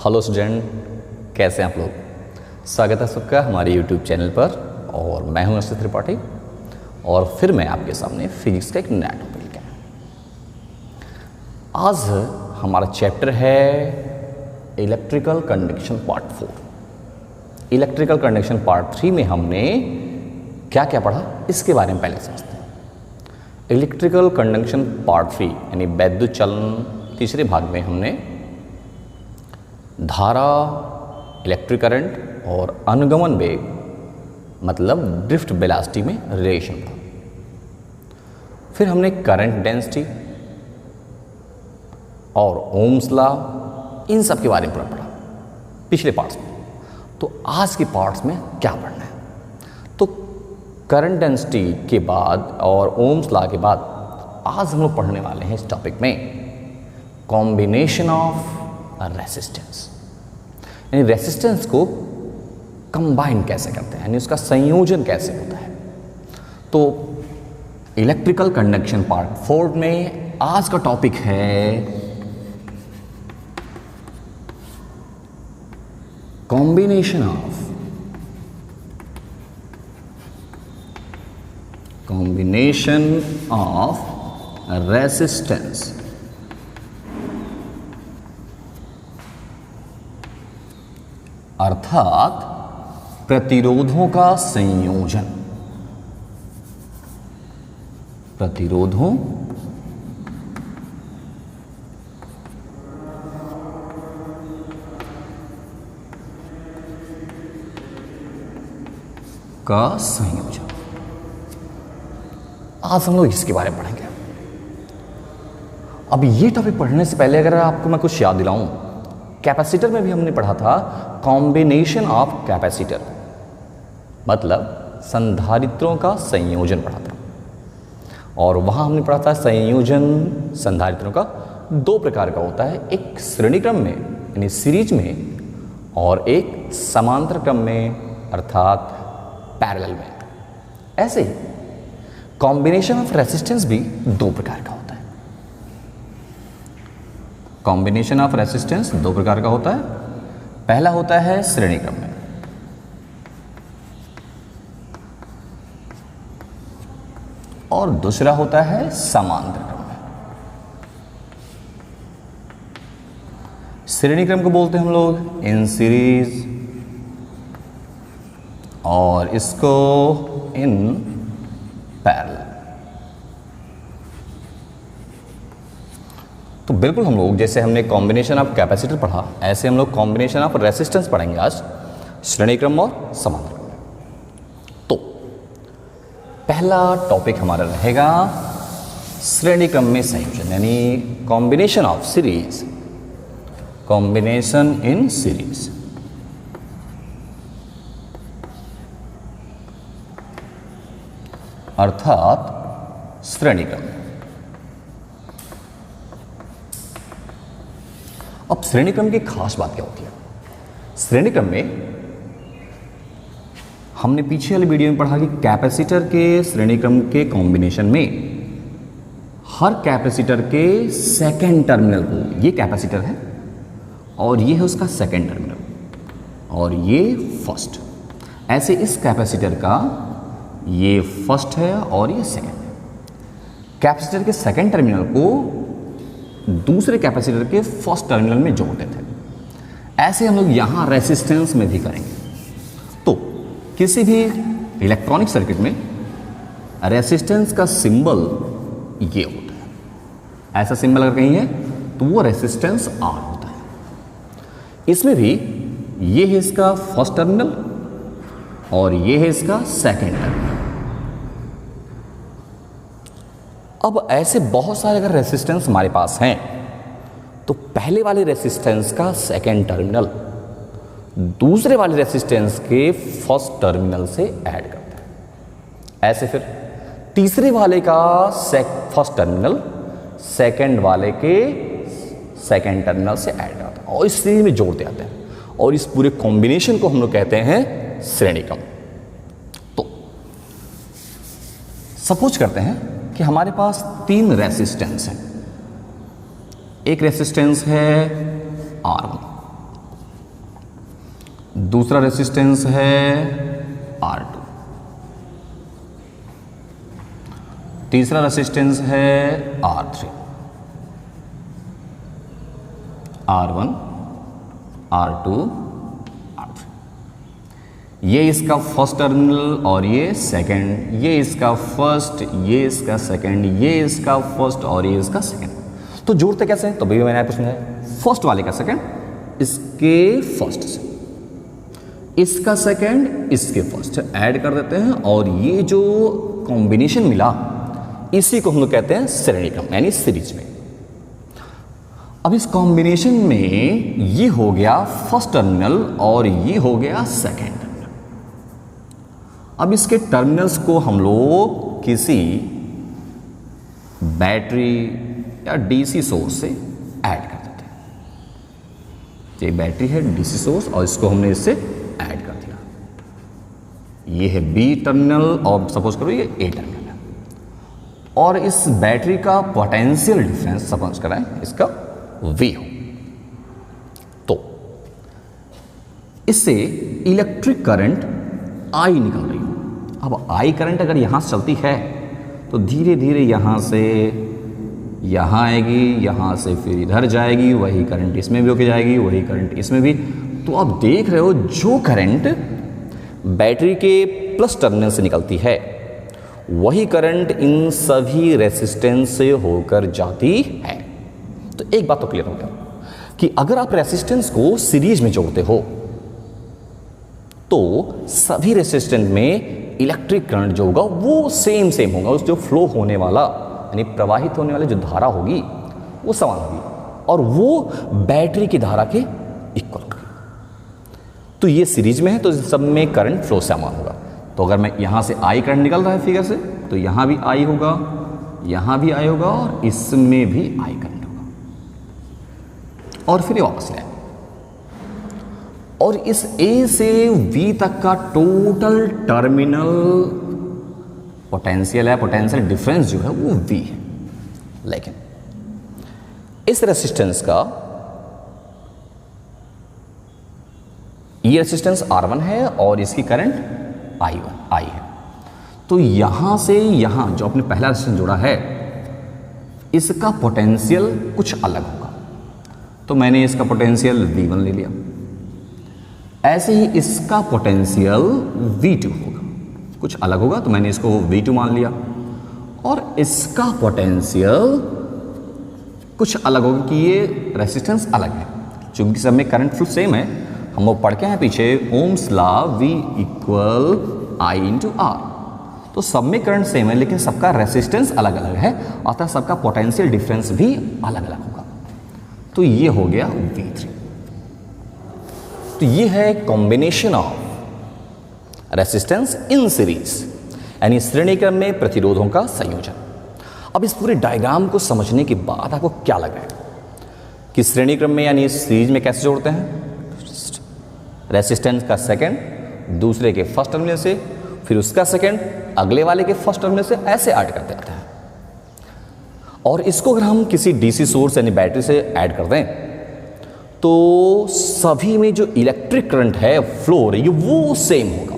Hello student, कैसे हैं आप लोग। स्वागत है सबका हमारे यूट्यूब चैनल पर और मैं हूं अर्षित त्रिपाठी और फिर मैं आपके सामने फिजिक्स का एक नया टॉपिक लेकर आया। आज हमारा चैप्टर है electrical conduction part 4। Electrical conduction part 3 में हमने क्या क्या पढ़ा इसके बारे में पहले समझते हैं। इलेक्ट्रिकल कंडक्शन पार्ट 3 यानी वैद्युत चलन तीसरे भाग में हमने धारा, इलेक्ट्रिक करंट और अनुगमन वेग मतलब ड्रिफ्ट वेलोसिटी में रिलेशन पढ़ा। फिर हमने करंट डेंसिटी और ओम्स लॉ इन सब के बारे में पढ़ा पिछले पार्ट्स में। तो आज के पार्ट्स में क्या पढ़ना है, तो करंट डेंसिटी के बाद और ओम्स लॉ के बाद आज हम लोग पढ़ने वाले हैं इस टॉपिक में कॉम्बिनेशन ऑफ रेसिस्टेंस, यानी रेसिस्टेंस को कंबाइन कैसे करते हैं, यानी उसका संयोजन कैसे होता है। तो इलेक्ट्रिकल कंडक्शन पार्ट 4 में आज का टॉपिक है कॉम्बिनेशन ऑफ रेसिस्टेंस। अर्थात प्रतिरोधों का संयोजन, प्रतिरोधों का संयोजन। आज हम लोग इसके बारे में पढ़ेंगे। अब ये टॉपिक पढ़ने से पहले अगर आपको मैं कुछ याद दिलाऊं, कैपेसिटर में भी हमने पढ़ा था कॉम्बिनेशन ऑफ कैपेसिटर, मतलब संधारित्रों का संयोजन पढ़ा था। और वहां हमने पढ़ा था संयोजन संधारित्रों का दो प्रकार का होता है, एक श्रेणी क्रम में यानी सीरीज में और एक समांतर क्रम में अर्थात पैरेलल में। ऐसे ही कॉम्बिनेशन ऑफ रेसिस्टेंस भी दो प्रकार का होता है। कॉम्बिनेशन ऑफ रेसिस्टेंस दो प्रकार का होता है। पहला होता है श्रेणी क्रम में और दूसरा होता है समांतर क्रम में। श्रेणी क्रम को बोलते हैं हम लोग इन सीरीज और इसको इन पैरेलल। तो बिल्कुल हम लोग जैसे हमने कॉम्बिनेशन ऑफ कैपेसिटर पढ़ा, ऐसे हम लोग कॉम्बिनेशन ऑफ रेसिस्टेंस पढ़ेंगे आज श्रेणी क्रम और समांतर क्रम में। तो पहला टॉपिक हमारा रहेगा श्रेणी क्रम में संयोजन, यानी combination of series, combination in series. अर्थात श्रेणी क्रम। अब श्रेणी क्रम की खास बात क्या होती है। श्रेणी क्रम में हमने पीछे वाली वीडियो में पढ़ा कि कैपेसिटर के श्रेणी क्रम के कॉम्बिनेशन में हर कैपेसिटर के सेकेंड टर्मिनल को, ये कैपेसिटर है और ये है उसका सेकेंड टर्मिनल और ये फर्स्ट, ऐसे इस कैपेसिटर का ये फर्स्ट है और ये सेकेंड है। कैपेसिटर के सेकेंड टर्मिनल को दूसरे कैपेसिटर के फर्स्ट टर्मिनल में जोड़ते थे। ऐसे हम लोग यहां रेसिस्टेंस में भी करेंगे। तो किसी भी इलेक्ट्रॉनिक सर्किट में रेसिस्टेंस का सिंबल ये होता है। ऐसा सिंबल अगर कहीं है तो वो रेसिस्टेंस आर होता है। इसमें भी ये है इसका फर्स्ट टर्मिनल और ये है इसका सेकेंड टर्मिनल। अब ऐसे बहुत सारे अगर रेसिस्टेंस हमारे पास हैं तो पहले वाले रेसिस्टेंस का सेकेंड टर्मिनल दूसरे वाले रेसिस्टेंस के फर्स्ट टर्मिनल से ऐड करते हैं। ऐसे फिर तीसरे वाले का फर्स्ट टर्मिनल सेकेंड वाले के सेकेंड टर्मिनल से ऐड करते हैं और इस सीरीज में जोड़ते आते हैं और इस पूरे कॉम्बिनेशन को हम लोग कहते हैं श्रेणी क्रम। तो सपोज करते हैं कि हमारे पास तीन रेसिस्टेंस हैं। एक रेसिस्टेंस है R1, दूसरा रेसिस्टेंस है R2, तीसरा रेसिस्टेंस है R3, R1, R2, R3। ये इसका फर्स्ट टर्मिनल और ये सेकंड, ये इसका फर्स्ट, ये इसका सेकंड, ये इसका फर्स्ट और ये इसका सेकंड। तो जोड़ते कैसे हैं? तो भैया मैंने आपको समझाया, फर्स्ट वाले का सेकंड इसके फर्स्ट से, इसका सेकंड इसके फर्स्ट से ऐड कर देते हैं और ये जो कॉम्बिनेशन मिला इसी को हम लोग कहते हैं श्रेणी क्रम यानी सीरीज में। अब इस कॉम्बिनेशन में ये हो गया फर्स्ट टर्मिनल और ये हो गया सेकंड टर्मिनल। अब इसके टर्मिनल्स को हम लोग किसी बैटरी या डीसी सोर्स से ऐड कर देते हैं। ये बैटरी है डीसी सोर्स और इसको हमने इससे ऐड कर दिया। ये है बी टर्मिनल और सपोज करो ये ए टर्मिनल है और इस बैटरी का पोटेंशियल डिफरेंस सपोज कराएं इसका V हो, तो इससे इलेक्ट्रिक करंट I निकल रही हो। अब I करंट अगर यहां से चलती है तो धीरे धीरे यहां से यहां आएगी, यहां से फिर इधर जाएगी, वही करंट इसमें भी होके जाएगी, वही करंट इसमें भी। तो आप देख रहे हो जो करंट बैटरी के प्लस टर्मिनल से निकलती है वही करंट इन सभी रेसिस्टेंस से होकर जाती है। तो एक बात तो क्लियर हो गया कि अगर आप रेसिस्टेंस को सीरीज में जोड़ते हो तो सभी रेसिस्टेंस में इलेक्ट्रिक करंट जो होगा वो सेम होगा। उस जो फ्लो होने वाला यानी प्रवाहित होने वाली जो धारा होगी वो समान होगी और वो बैटरी की धारा के इक्वल होगी। तो ये सीरीज में है तो सब में करंट फ्लो समान होगा। तो अगर मैं यहां से I करंट निकल रहा है फिगर से तो यहां भी I होगा, यहां भी I होगा और इसमें भी I करंट होगा और फिर ये वापस ले और इस A से V तक का टोटल टर्मिनल पोटेंशियल है, पोटेंशियल डिफरेंस जो है वो V है। लेकिन इस रेसिस्टेंस का ये रेसिस्टेंस R1 है और इसकी करंट I है। तो यहां से यहां जो आपने पहला रेसिस्टेंस जोड़ा है इसका पोटेंशियल कुछ अलग होगा। तो मैंने इसका पोटेंशियल V1 ले लिया, ऐसे ही इसका पोटेंशियल V2 होगा, कुछ अलग होगा तो मैंने इसको V2 मान लिया और इसका पोटेंशियल कुछ अलग होगा कि ये रेसिस्टेंस अलग है। चूंकि सब में करंट फ्लो सेम है, हम लोग पढ़ के हैं पीछे Ohm's law V equal I into R। तो सब में करंट सेम है लेकिन सबका रेसिस्टेंस अलग अलग है अतः सबका पोटेंशियल डिफरेंस भी अलग अलग होगा। तो ये हो गया V3। तो ये है combination of resistance in series यानी श्रेणी क्रम में प्रतिरोधों का संयोजन। अब इस पूरे डायग्राम को समझने के बाद आपको क्या लग रहा है कि श्रेणी क्रम में यानी सीरीज में कैसे जोड़ते हैं? रेसिस्टेंस का सेकंड दूसरे के फर्स्ट टर्मिनल से, फिर उसका सेकंड अगले वाले के फर्स्ट टर्मिनल से, ऐसे ऐड करते रहते हैं। और इसको अगर हम किसी डीसी सोर्स यानी बैटरी से ऐड कर दें तो सभी में जो इलेक्ट्रिक करंट है फ्लो हो रही है वो सेम होगा,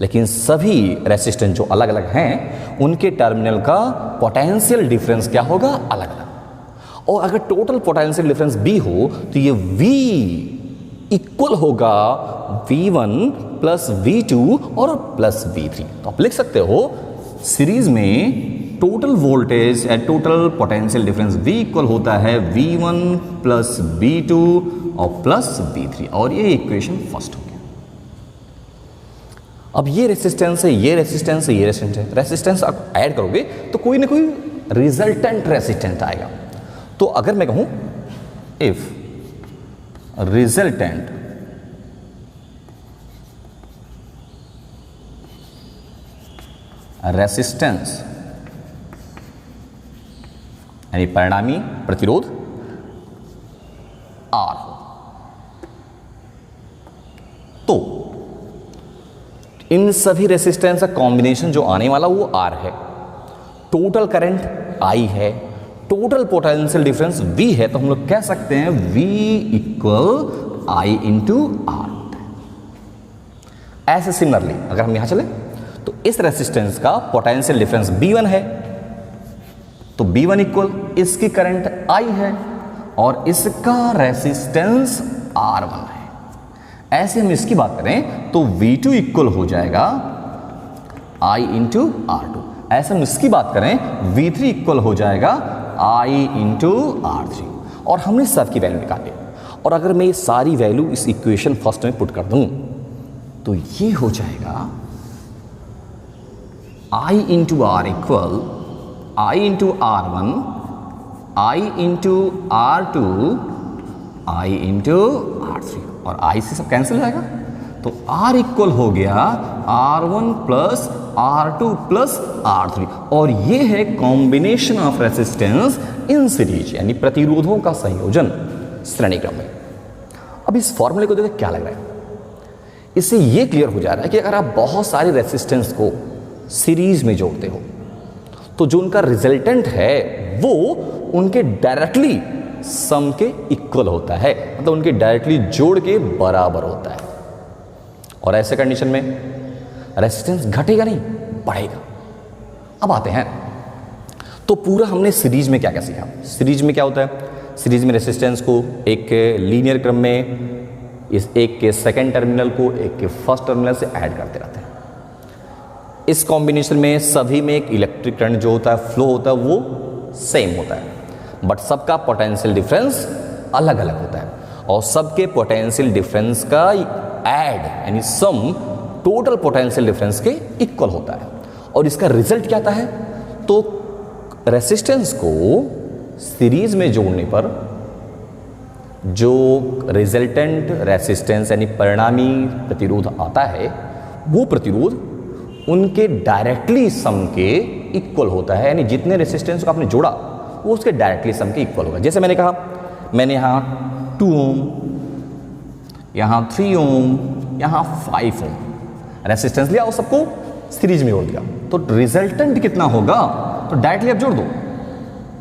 लेकिन सभी रेसिस्टेंस जो अलग अलग हैं उनके टर्मिनल का पोटेंशियल डिफरेंस क्या होगा? अलग अलग। और अगर टोटल पोटेंशियल डिफरेंस B हो तो ये V इक्वल होगा V1 प्लस V2 और प्लस V3। तो आप लिख सकते हो सीरीज में टोटल वोल्टेज या total potential difference V equal होता है V1 प्लस V2 और प्लस V3 और ये इक्वेशन फर्स्ट हो गया। अब ये रेसिस्टेंस है, ये रेसिस्टेंस है, ये रेसिस्टेंस है, रेसिस्टेंस आप ऐड करोगे तो कोई ना कोई रिजल्टेंट रेसिस्टेंस आएगा। तो अगर मैं कहूं इफ रिजल्टेंट रेसिस्टेंस यानी परिणामी प्रतिरोध R हो तो इन सभी रेसिस्टेंस का कॉम्बिनेशन जो आने वाला वो R है, टोटल करंट I है, टोटल पोटेंशियल डिफरेंस V है। तो हम लोग कह सकते हैं V equal I into R होता है। ऐसे सिमिलरली अगर हम यहां चले तो इस रेसिस्टेंस का पोटेंशियल डिफरेंस B1 है, तो B1 इक्वल इसकी करंट I है और इसका रेसिस्टेंस R1 है। ऐसे हम इसकी बात करें तो V2 इक्वल हो जाएगा I इंटू R2। ऐसे हम इसकी बात करें V3 इक्वल हो जाएगा I इंटू R3। और हमने सब की वैल्यू निकाली, और अगर मैं ये सारी वैल्यू इस इक्वेशन फर्स्ट में पुट कर दूं तो ये हो जाएगा I into R equal I into R1, I into R2, I into R3, और I से सब कैंसिल हो जाएगा, तो R इक्वल हो गया R1 plus R2 plus R3, और ये है combination of resistance in series, यानी प्रतिरोधों का संयोजन श्रेणी क्रम में। अब इस फॉर्मूले को देखो क्या लग रहा है, इससे ये क्लियर हो जा रहा है कि अगर आप बहुत सारे रेसिस्टेंस को सीरीज में जोड़ते हो तो जो उनका रिजल्टेंट है वो उनके डायरेक्टली सम के इक्वल होता है, मतलब उनके डायरेक्टली जोड़ के बराबर होता है। और ऐसे कंडीशन में रेसिस्टेंस घटेगा नहीं, बढ़ेगा। अब आते हैं तो पूरा हमने सीरीज में क्या क्या सीखा। सीरीज में क्या होता है, सीरीज में रेसिस्टेंस को एक लीनियर क्रम में इस एक के सेकेंड टर्मिनल को एक के फर्स्ट टर्मिनल से ऐड करते रहते हैं। इस कॉम्बिनेशन में सभी में एक इलेक्ट्रिक करंट जो होता है, फ्लो होता है, वो सेम होता है, बट सबका पोटेंशियल डिफरेंस अलग अलग होता है, और सबके पोटेंशियल डिफरेंस का ऐड यानी सम टोटल पोटेंशियल डिफरेंस के इक्वल होता है। और इसका रिजल्ट क्या आता है, तो रेसिस्टेंस को सीरीज में जोड़ने पर जो रिजल्टेंट रेसिस्टेंस यानी परिणामी प्रतिरोध आता है, वो प्रतिरोध उनके डायरेक्टली सम के इक्वल होता है, यानी जितने रेसिस्टेंस को आपने जोड़ा वो उसके डायरेक्टली सम के इक्वल होगा। जैसे मैंने कहा, मैंने यहाँ 2 ओम, यहाँ 3 ओम, यहाँ 5 ओम रेसिस्टेंस लिया और सबको सीरीज में जोड़ दिया, तो रिजल्टेंट कितना होगा, तो डायरेक्टली आप जोड़ दो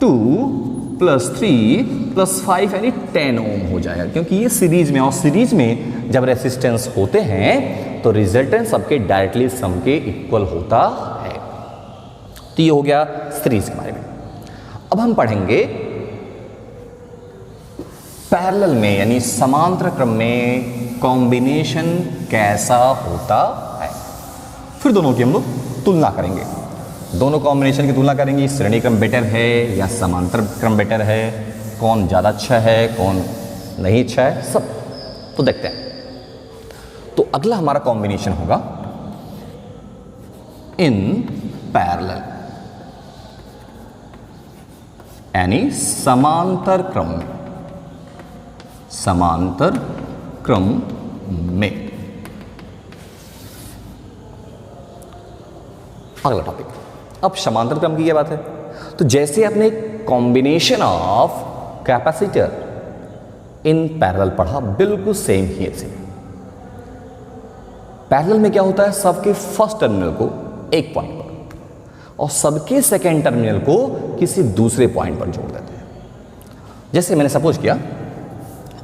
2 प्लस 3 प्लस 5 यानी 10 ओम हो जाएगा, क्योंकि ये सीरीज में, और सीरीज में जब रेसिस्टेंस होते हैं तो रिजल्टेंट सबके डायरेक्टली सम के इक्वल होता है। तो ये हो गया सीरीज के बारे में। अब हम पढ़ेंगे पैरेलल में यानी समांतर क्रम में कॉम्बिनेशन कैसा होता है। फिर दोनों की हम लोग तुलना करेंगे, दोनों कॉम्बिनेशन की तुलना करेंगे, श्रेणी क्रम बेटर है या समांतर क्रम बेटर है, कौन ज़्यादा अच्छा है कौन नहीं अच्छा है, सब तो देखते हैं। तो अगला हमारा कॉम्बिनेशन होगा इन पैरेलल यानी समांतर क्रम में, समांतर क्रम में। अगला टॉपिक, अब समांतर क्रम की क्या बात है, तो जैसे आपने combination of capacitor in parallel पढ़ा, बिल्कुल सेम ही ऐसे। पैरेलल में क्या होता है, सबके फर्स्ट टर्मिनल को एक पॉइंट पर और सबके सेकेंड टर्मिनल को किसी दूसरे पॉइंट पर जोड़ देते हैं। जैसे मैंने सपोज किया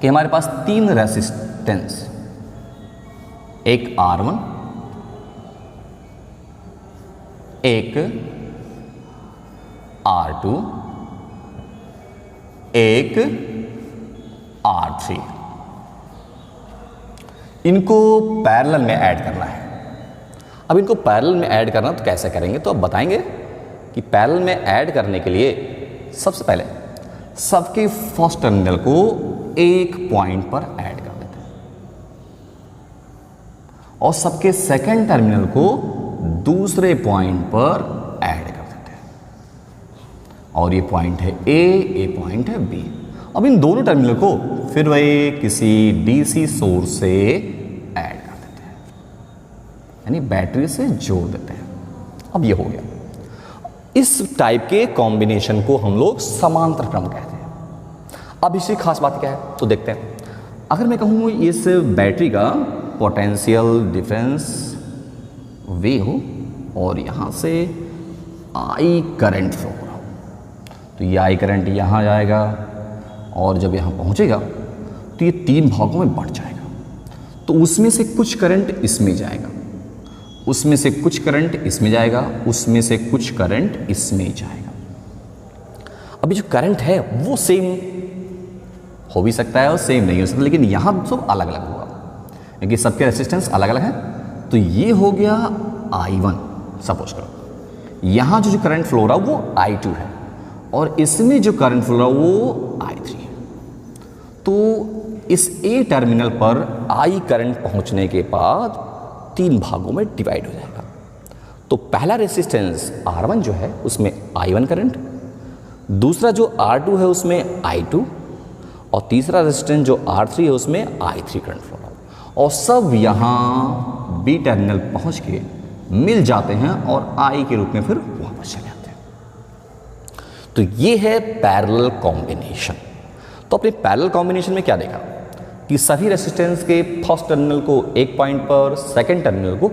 कि हमारे पास 3 रेसिस्टेंस, एक R1, एक R2, एक R3, इनको पैरेलल में ऐड करना है। अब इनको पैरेलल में ऐड करना तो कैसे करेंगे, तो अब बताएंगे कि पैरेलल में ऐड करने के लिए सबसे पहले सबके फर्स्ट टर्मिनल को एक पॉइंट पर ऐड कर देते हैं और सबके सेकंड टर्मिनल को दूसरे पॉइंट पर ऐड कर देते हैं, और ये पॉइंट है A, ये पॉइंट है B। अब इन दोनों टर्मिनल को फिर वही किसी DC सोर्स से ऐड कर देते हैं, यानी बैटरी से जोड़ देते हैं। अब ये हो गया। इस टाइप के कॉम्बिनेशन को हम लोग समांतर क्रम कहते हैं। अब इसकी खास बात क्या है तो देखते हैं। अगर मैं कहूँ इस बैटरी का पोटेंशियल डिफरेंस V हो और यहाँ से I करंट फ्लो हो रहा हो, तो ये I करंट यहाँ जाएगा और जब यहाँ पहुँचेगा तो ये 3 भागों में बढ़ जाएगा। तो उसमें से कुछ करंट इसमें जाएगा, उसमें से कुछ करंट इसमें जाएगा, उसमें से कुछ करंट इसमें जाएगा। अभी जो करंट है वो सेम हो भी सकता है और सेम नहीं हो सकता, लेकिन यहां सब अलग अलग होगा क्योंकि सबके रेसिस्टेंस अलग अलग है। तो ये हो गया I1, सपोज करो यहां जो करंट फ्लो रहा वो I2 है और इसमें जो करंट फ्लो रहा वो I3 है। तो इस A टर्मिनल पर I करंट पहुंचने के बाद 3 भागों में डिवाइड हो जाएगा। तो पहला रेसिस्टेंस R1 जो है उसमें I1 करंट, दूसरा जो R2 है उसमें I2 और तीसरा रेसिस्टेंस जो R3 है उसमें I3 करंट फ्लो रहा है। और सब यहाँ B टर्मिनल पहुँच के मिल जाते हैं और I के रूप में फिर वापस चले जाते हैं। तो ये है पैरेलल कॉम्बिनेशन। तो अपने पैरेलल कॉम्बिनेशन में क्या देखा कि सभी रेसिस्टेंस के फर्स्ट टर्मिनल को एक पॉइंट पर, सेकंड टर्मिनल को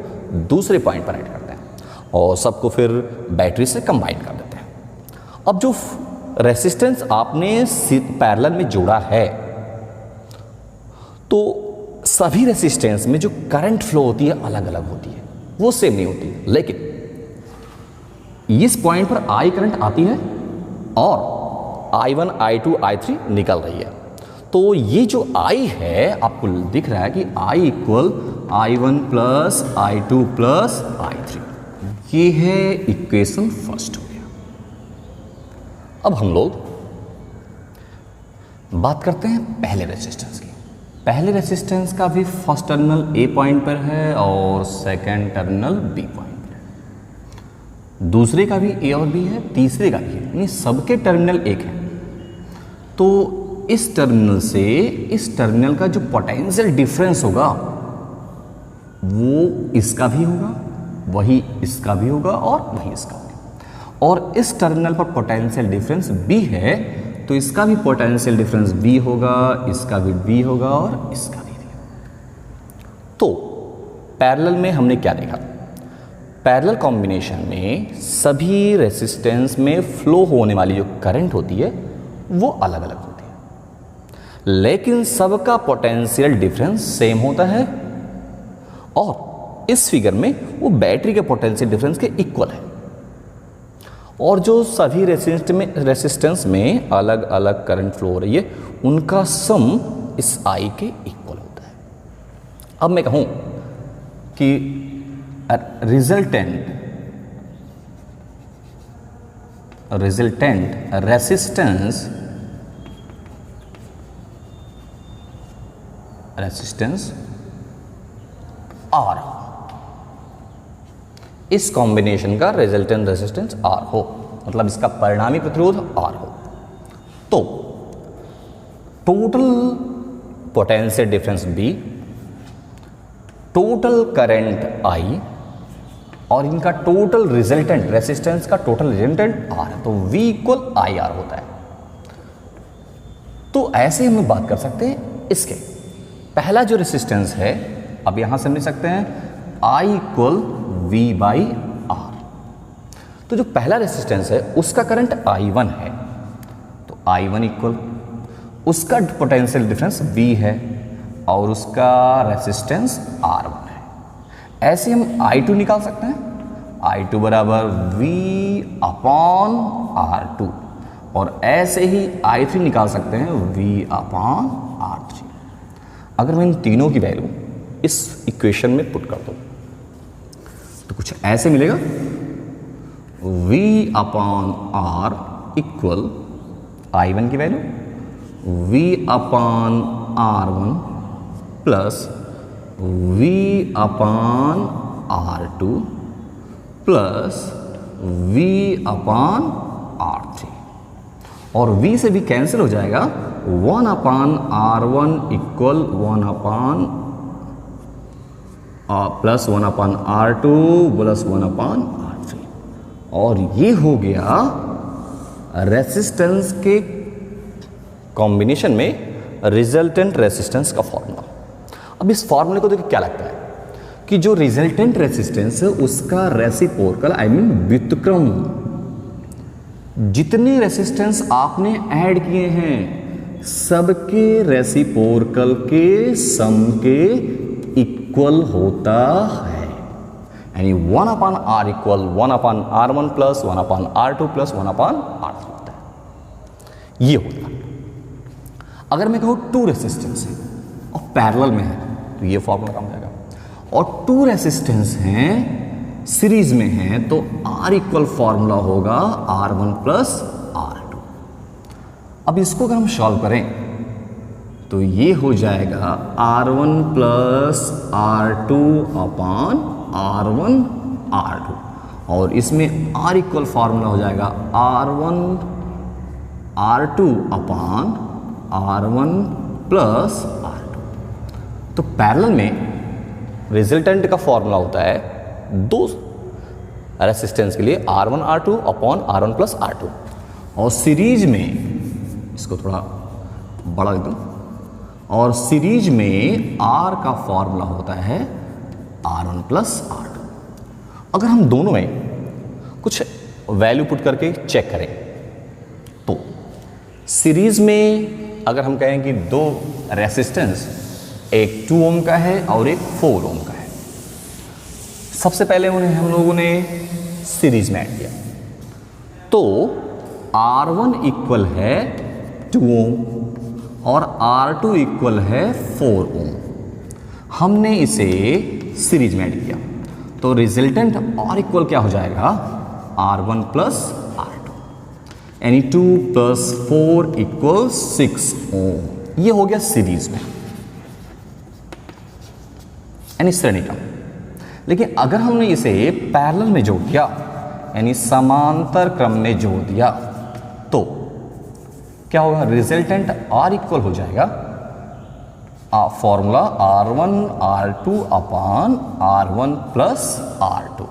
दूसरे पॉइंट पर ऐड करते हैं और सबको फिर बैटरी से कंबाइन कर देते हैं। अब जो रेसिस्टेंस आपने पैरेलल में जोड़ा है तो सभी रेसिस्टेंस में जो करंट फ्लो होती है अलग अलग होती है, वो सेम नहीं होती, लेकिन इस पॉइंट पर I करंट आती है और I1, I2, I3 निकल रही है। तो ये जो I है आपको दिख रहा है कि I equal I1 plus I2 plus I3, ये है इक्वेशन फर्स्ट हो गया। अब हम लोग बात करते हैं पहले रेसिस्टेंस की। पहले रेसिस्टेंस का भी फर्स्ट टर्मिनल A पॉइंट पर है और सेकंड टर्मिनल B पॉइंट पर है, दूसरे का भी A और B है, तीसरे का भी है, यानी सबके टर्मिनल एक है। तो इस टर्मिनल से इस टर्मिनल का जो पोटेंशियल डिफरेंस होगा वो इसका भी होगा, वही इसका भी होगा और वही इसका होगा। और इस टर्मिनल पर पोटेंशियल डिफरेंस B है तो इसका भी पोटेंशियल डिफरेंस B होगा, इसका भी B होगा और इसका भी B। तो पैरेलल में हमने क्या देखा? पैरेलल कॉम्बिनेशन में सभी रेसिस्टेंस में फ्लो होने वाली जो करंट होती है वो अलग अलग होती है, लेकिन सबका पोटेंशियल डिफरेंस सेम होता है और इस फिगर में वो बैटरी के पोटेंशियल डिफरेंस के इक्वल है। और जो सभी रेसिस्टेंस में अलग अलग करंट फ्लो हो रही है उनका सम इस I के इक्वल होता है। अब मैं कहूं कि रिजल्टेंट रेसिस्टेंस R, इस कॉम्बिनेशन का रिजल्टेंट रेसिस्टेंस R हो, मतलब इसका परिणामी प्रतिरोध R हो, तो total potential difference B, total current I और इनका टोटल रिजल्टेंट रेसिस्टेंस का टोटल रिजल्टेंट R है, तो V इक्वल IR होता है। तो ऐसे हम बात कर सकते हैं इसके पहला जो रेसिस्टेंस है, अब यहां से समझ सकते हैं I equal V by R। तो जो पहला रेसिस्टेंस है उसका करंट I1 है, तो I1 इक्वल उसका पोटेंशियल डिफरेंस V है और उसका रेसिस्टेंस R1 है। ऐसे हम I2 निकाल सकते हैं, I2 बराबर V अपॉन R2 और ऐसे ही I3 निकाल सकते हैं V अपॉन R3। अगर मैं इन तीनों की वैल्यू इस इक्वेशन में पुट कर दूं तो कुछ ऐसे मिलेगा, V upon R equal I1 की value V upon R1 plus V upon R2 plus V upon R3 और V से भी कैंसिल हो जाएगा, 1 upon R1 equal 1 upon plus 1 upon R2 plus 1 upon R3 और ये हो गया रेसिस्टेंस के कॉम्बिनेशन में रिजल्टेंट रेसिस्टेंस का फॉर्मूला। अब इस फॉर्मूले को देखिए क्या लगता है कि जो रिजल्टेंट रेसिस्टेंस है उसका रेसिप्रोकल व्युत्क्रम, जितने रेसिस्टेंस आपने ऐड किए हैं सबके रेसिप्रोकल के सम के इक्वल होता है, यानी 1/r equal 1/r1 plus 1/r2 plus 1/r3 होता है। ये होता है। अगर मैं कहूँ टू रेसिस्टेंस है और पैरेलल में है तो ये फॉर्मूला काम हो जाएगा, और टू रेसिस्टेंस हैं सीरीज में हैं तो R इक्वल फॉर्मूला होगा R1 प्लस R2। अब इसको अगर हम सॉल्व करें तो ये हो जाएगा R1 प्लस R2 अपान R1 R2, और इसमें R इक्वल फॉर्मूला हो जाएगा R1 R2 अपान R1 प्लस R2। तो पैरेलल में रिजल्टेंट का फॉर्मूला होता है दो रेसिस्टेंस के लिए R1 R2 upon R1 plus R2, और सीरीज में इसको थोड़ा बड़ा एकदम, और सीरीज में R का फॉर्मूला होता है R1 प्लस R2। अगर हम दोनों में कुछ वैल्यू पुट करके चेक करें तो सीरीज में अगर हम कहें कि दो रेसिस्टेंस, एक 2 ओम का है और एक 4 ओम का है, सबसे पहले उन्हें हम लोगों ने सीरीज में ऐड किया तो R1 इक्वल है 2 ओम और R2 इक्वल है 4 ओम। हमने इसे सीरीज में ऐड किया तो रिजल्टेंट R इक्वल क्या हो जाएगा R1 प्लस R2, यानी 2 प्लस 4 इक्वल 6 ओम। ये हो गया सीरीज में, यानी श्रेणी क्रम। लेकिन अगर हमने इसे पैरेलल में जोड़ दिया, यानी समांतर क्रम में जोड़ दिया, तो क्या होगा, रिजल्टेंट R इक्वल हो जाएगा फॉर्मूला R1 R2 अपान R1 प्लस R2।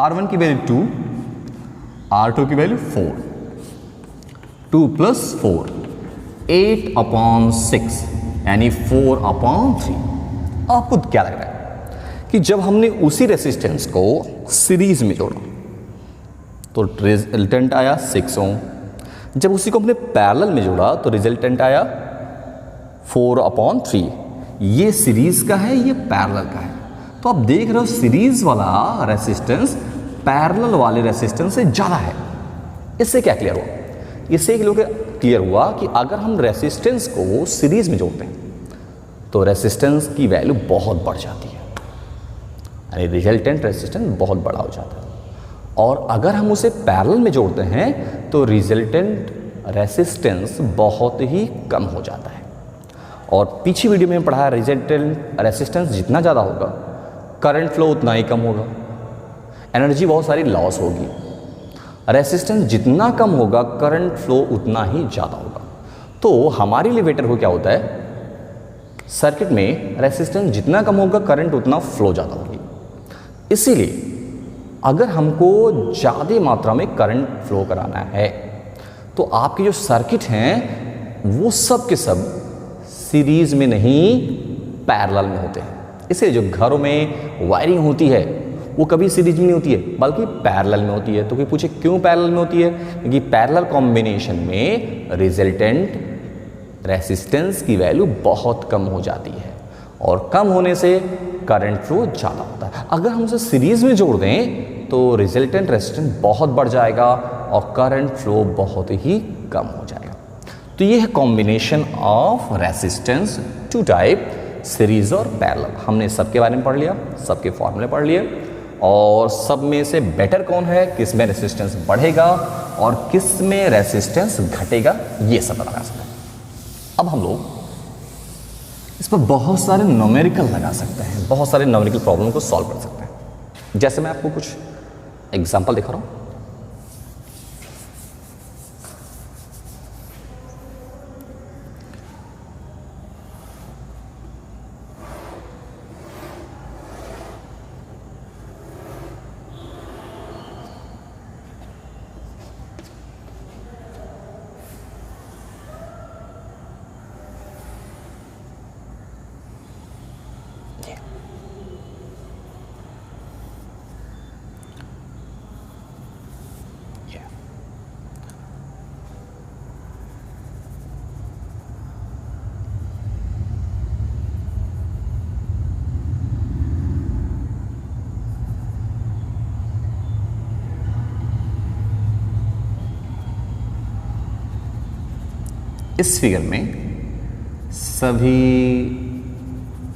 R1 की वैल्यू 2, R2 की वैल्यू 4, 2 प्लस 4 8 अपॉन 6 यानी 4 अपॉन 3। आपको क्या लग रहा है कि जब हमने उसी रेसिस्टेंस को सीरीज में जोड़ा तो रिजल्टेंट आया 6 ओम, जब उसी को हमने पैरेलल में जोड़ा तो रिजल्टेंट आया 4 अपॉन 3। ये सीरीज का है, ये पैरेलल का है। तो आप देख रहे हो सीरीज वाला रेसिस्टेंस पैरेलल वाले रेसिस्टेंस से ज़्यादा है। इससे क्या क्लियर हुआ, इससे क्लियर हुआ कि अगर हम रेसिस्टेंस को सीरीज में जोड़ते हैं तो रेसिस्टेंस की वैल्यू बहुत बढ़ जाती है, यानी रिजल्टेंट रेसिस्टेंस बहुत बड़ा हो जाता है। और अगर हम उसे पैरेलल में जोड़ते हैं तो रिजल्टेंट रेसिस्टेंस बहुत ही कम हो जाता है। और पीछे वीडियो में पढ़ा रिजल्टेंट रेसिस्टेंस जितना ज़्यादा होगा करंट फ्लो उतना ही कम होगा, एनर्जी बहुत सारी लॉस होगी। रेसिस्टेंस जितना कम होगा करंट फ्लो उतना ही ज़्यादा होगा। तो हमारे लिए बेटर हो क्या होता है, सर्किट में रेसिस्टेंस जितना कम होगा करंट उतना फ्लो ज़्यादा होगी। इसीलिए अगर हमको ज़्यादा मात्रा में करंट फ्लो कराना है तो आपके जो सर्किट हैं वो सब के सब सीरीज में नहीं पैरेलल में होते हैं। इसलिए जो घरों में वायरिंग होती है वो कभी सीरीज में नहीं होती है बल्कि पैरेलल में होती है। तो कोई पूछे क्यों पैरेलल में होती है, क्योंकि पैरेलल कॉम्बिनेशन में रिजल्टेंट रेसिस्टेंस की वैल्यू बहुत कम हो जाती है और कम होने से करंट फ्लो ज़्यादा होता है। अगर हम उसे सीरीज में जोड़ दें तो रिजल्टेंट रेसिस्टेंस बहुत बढ़ जाएगा और करंट फ्लो बहुत ही कम हो जाएगा। तो ये है combination of resistance, two type, series और पैरेलल। हमने सबके बारे में पढ़ लिया, सबके फॉर्मूले पढ़ लिए, और सब में से बेटर कौन है, किस में रेसिस्टेंस बढ़ेगा और किस में रेसिस्टेंस घटेगा, ये सब लगा सकते हैं। अब हम लोग इस पर बहुत सारे न्यूमेरिकल लगा सकते हैं, बहुत सारे न्यूमेरिकल प्रॉब्लम को सॉल्व कर सकते हैं। जैसे मैं आपको कुछ एग्जाम्पल दिखा रहा हूँ। इस फिगर में सभी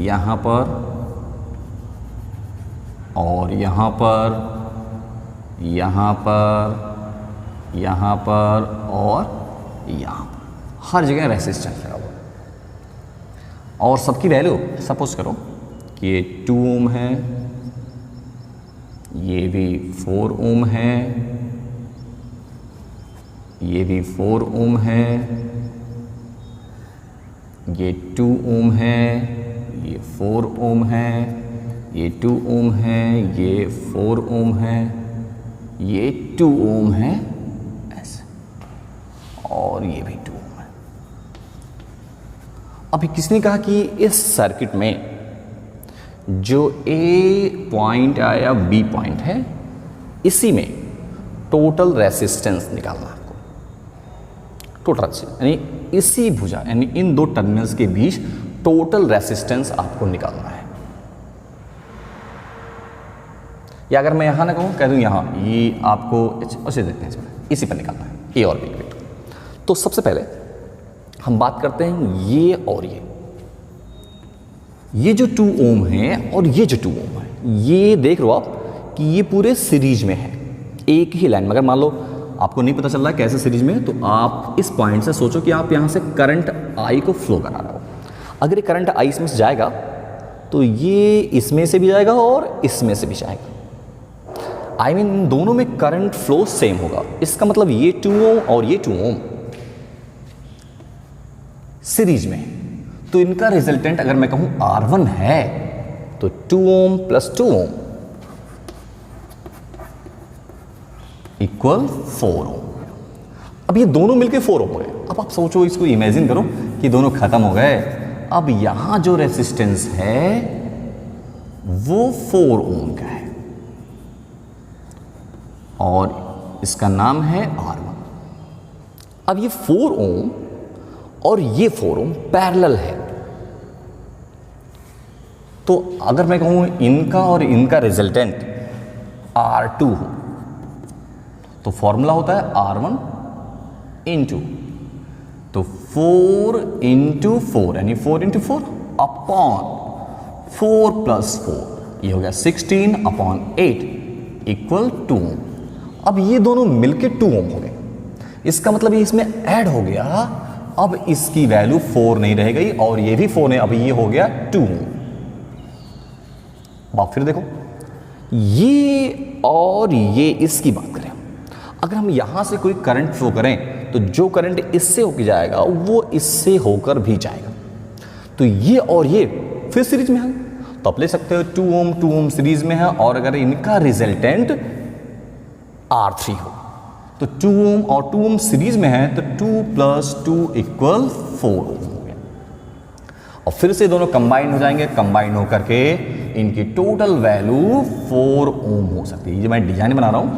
यहाँ पर और यहाँ पर, यहाँ पर, यहाँ पर और यहाँ पर, हर जगह रेसिस्टेंस लगा हुआ। और सबकी वैल्यू सपोज करो कि ये 2 ओम है, ये भी 4 ओम है, ये भी 4 ओम है, ये 2 ओम है, ये 4 ओम है, ये 2 ओम है, ये 4 ओम है, ये 2 ओम है ऐसे, और ये भी 2 ओम है। अभी किसने कहा कि इस सर्किट में जो ए पॉइंट या बी पॉइंट है, इसी में टोटल रेसिस्टेंस निकालना है आपको। टोटल रेसिस्टेंस यानी इसी भुजा यानी इन दो टर्मिनल्स के बीच टोटल रेसिस्टेंस आपको निकालना है। या अगर मैं यहां ना कहूं, कह दूं यहां, ये आपको ऐसे देखते हैं, इसी पर निकालना है ए और बी के। तो सबसे पहले हम बात करते हैं ये और ये जो 2 ओम है और ये जो 2 ओम है, ये देख लो आप कि ये पूरे सीरीज में है, एक ही लाइन में। अगर मान लो आपको नहीं पता चल रहा है कैसे सीरीज में, तो आप इस पॉइंट से सोचो कि आप यहाँ से करंट आई को फ्लो करा रहे हो। अगर ये करंट आई इसमें से जाएगा तो ये इसमें से भी जाएगा और इसमें से भी जाएगा। आई मीन दोनों में करंट फ्लो सेम होगा। इसका मतलब ये 2 ओम और ये 2 ओम सीरीज में, तो इनका रिजल्टेंट अगर मैं कहूं R1 है तो 2 ओम प्लस 2 ओम इक्वल 4 ओम। अब ये दोनों मिलके 4 ओम हो गए। अब आप सोचो, इसको इमेजिन करो कि दोनों खत्म हो गए। अब यहां जो रेसिस्टेंस है वो 4 ओम का है और इसका नाम है R1। अब ये 4 ओम और ये 4 ओम पैरेलल है। तो अगर मैं कहूं इनका और इनका रिजल्टेंट R2 हो तो फॉर्मूला होता है R1 इंटू, तो 4 इंटू 4 यानी 4 इंटू 4 अपॉन 4 प्लस 4, ये हो गया 16 अपॉन 8 इक्वल 2 ओम। अब ये दोनों मिलके 2 ओम हो गए। इसका मतलब ये इसमें ऐड हो गया। अब इसकी वैल्यू 4 नहीं रह गई और ये भी 4 नहीं, अब ये हो गया 2 ओम। अब फिर देखो ये और ये, इसकी बात करें, अगर हम यहां से कोई करंट फ्लो करें तो जो करंट इससे होकर जाएगा वो इससे होकर भी जाएगा। तो ये और ये फिर सीरीज में है, तो आप ले सकते हो 2 ओम सीरीज में है। और अगर इनका रिजल्टेंट R3 हो तो 2 ओम और 2 ओम सीरीज में है, तो 2 प्लस 2 इक्वल 4 ओम हो गया। और फिर से दोनों कंबाइन हो जाएंगे। कंबाइन होकर के इनकी टोटल वैल्यू 4 ओम हो सकती है। ये मैं डिजाइन बना रहा हूं,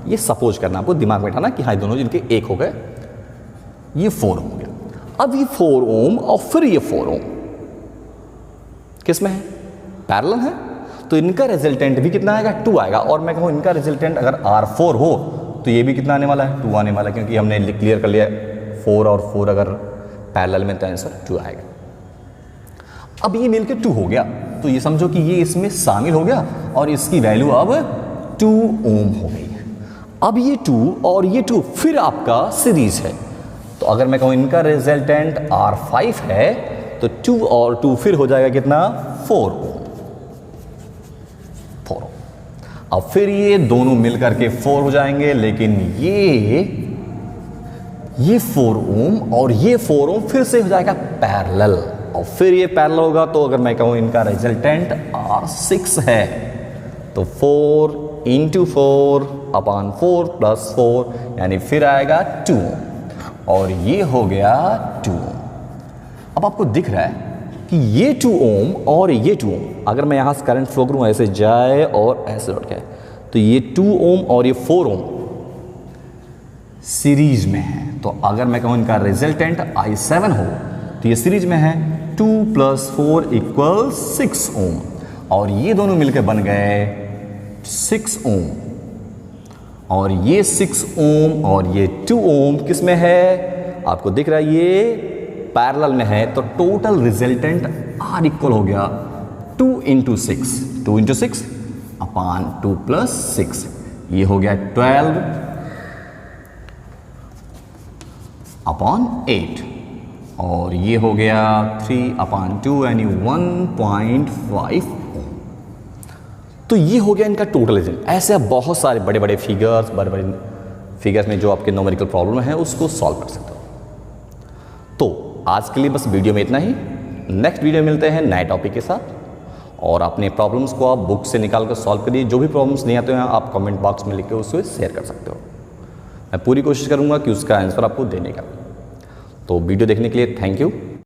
ये सपोज करना, आपको दिमाग में बैठाना कि हाँ दोनों जिनके एक हो गए, ये 4 ओम हो गया। अब ये 4 ओम और फिर ये 4 ओम किस में है? पैरेलल है। तो इनका रिजल्टेंट भी कितना आएगा? 2 आएगा। और मैं कहूँ इनका रिजल्टेंट अगर R4 हो तो ये भी कितना आने वाला है? 2 आने वाला है, क्योंकि हमने क्लियर कर लिया 4 और 4 अगर पैरेलल में तो आंसर 2 आएगा। अब ये मिलकर 2 हो गया, तो ये समझो कि ये इसमें शामिल हो गया और इसकी वैल्यू अब 2 ओम हो गई है। अब ये 2 और ये 2 फिर आपका सीरीज है। तो अगर मैं कहूँ इनका रिजल्टेंट R5 है तो 2 और 2 फिर हो जाएगा कितना? 4 ओम। अब फिर ये दोनों मिलकर के 4 हो जाएंगे, लेकिन ये 4 ओम और ये 4 ओम फिर से हो जाएगा पैरेलल। और फिर ये पैरेलल होगा, तो अगर मैं कहूँ इनका रिजल्टेंट R6 है तो 4 इंटू 4 अपॉन 4 प्लस 4 यानी फिर आएगा 2 ओम और ये हो गया 2 ओम। अब आपको दिख रहा है कि ये 2 ओम और ये 2 ओम, अगर मैं यहाँ से करंट फ्लो करूँ ऐसे जाए और ऐसे लौट के, तो ये 2 ओम और ये 4 ओम सीरीज में है। तो अगर मैं कहूँ इनका रिजल्टेंट I7 हो तो ये सीरीज में है 2 प्लस 4 इक्वल 6 ओम और ये दोनों मिलकर बन गए 6 ओम। और ये 6 ओम और ये 2 ओम किस में है? आपको दिख रहा है ये पैरेलल में है तो टोटल रिजल्टेंट R इक्वल हो गया 2 इंटू 6, 2 इंटू 6 अपान 2 प्लस 6, ये हो गया 12 अपॉन 8 और ये हो गया 3 अपान 2 यानी 1.5 ओम। तो ये हो गया इनका टोटल रिजल्ट। ऐसे आप बहुत सारे बड़े बड़े फिगर्स में जो आपके न्यूमेरिकल प्रॉब्लम है उसको सॉल्व कर सकते हो। तो आज के लिए बस वीडियो में इतना ही। नेक्स्ट वीडियो में मिलते हैं नए टॉपिक के साथ, और अपने प्रॉब्लम्स को आप बुक से निकाल कर सॉल्व करिए। जो भी प्रॉब्लम्स नहीं आते हैं आप कमेंट बॉक्स में लिख के उसको शेयर कर सकते हो। मैं पूरी कोशिश करूंगा कि उसका आंसर आपको देने का। तो वीडियो देखने के लिए थैंक यू।